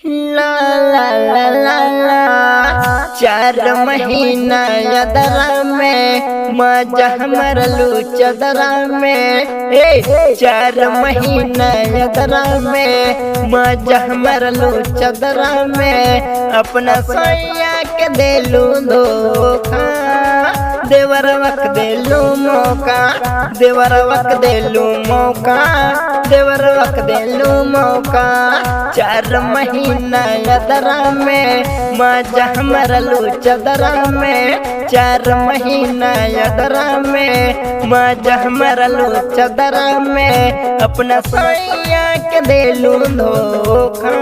ला ला ला ला ला 4 महीना यदरा में मजा मरलू चदरा में 4 महीना यदरा में मजा मरलू चदरा में अपना सैया के देलू धोखा देवरवक देलू मौका देवरवक देलू मौका देवरवक देलू मौका 4 महीना यदरा में मजा मरलू चदरा में 4 महीना यदरा में मजा मरलू चदरा में अपना सैया के देलू धोखा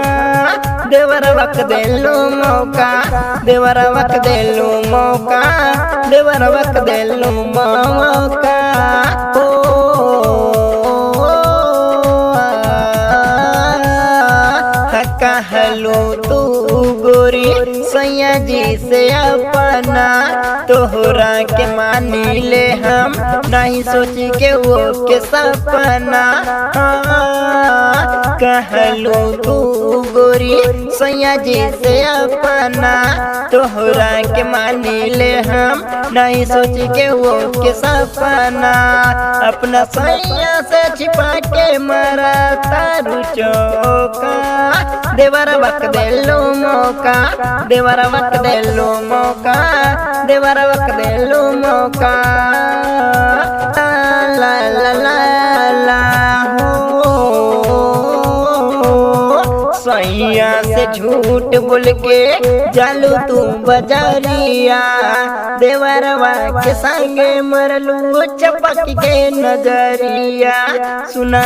देवरवक देलू मौका देवरवक देलू मौका देवरवक देलू मौका कहलू तू गोरी सैया जी से अपना तोहरा के मानी ले हम नहीं सोच के वो के सपना कहलू तू गोरी सैया जी से अपना तोहरा के मानी ले हम नहीं सोच के वो के सपना अपना सैया से छिपा के मरा तारू चौका देवरवक देलू मौका देवरवक देलू मौका देवरवक देलू मौका ला ला ला ला सैया से झूठ बोल के जालू तू बजारिया देवरवा के संगे मरलू चपक के नजरिया सुना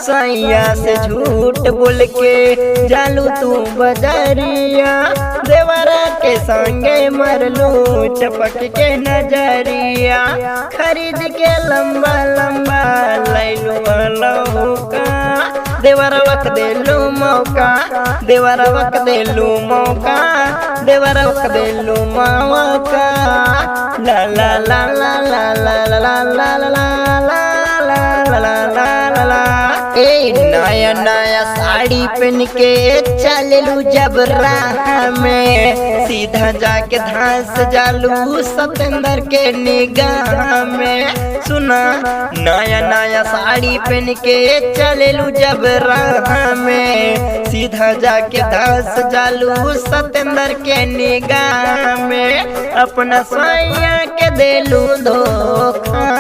सैया से झूठ बोल के जालू तू बजारिया देवरा के संगे मरलू चपक के नजरिया खरीद के लंबा लंबा लैलू लौका देवरवक देलू मौका देवरवक देलू मौका देवरवक देलू मौका ला ला ला ला ला ला ला ला ला ला ला ला नया नया साड़ी पहन के चललू जब राह में सीधा जाके धांस जालू सतेंद्र के निगाह में सुना नया नया साड़ी पहन के चललू जब राह में सीधा जाके धांस जालू सतेंद्र के निगाह में अपना सैया के देलू धोखा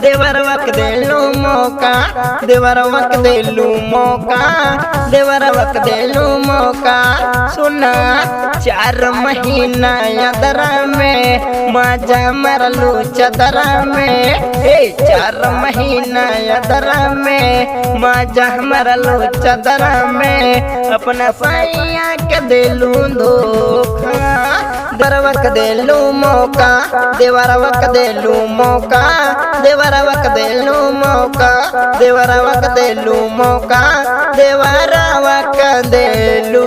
देवरवक देलू मौका देवरवक देलू मौका देवरवक देलू मौका सुना 4 महीना यदरा में मजा मरलू चदरा में 4 महीना यदरा में मजा मरलू चदरा में अपना सैया के देलू धोखा देवरवक देलू मौका देवरवक देलू मौका देवरवक देलू मौका देवरवक देलू मौका देवरवक देलू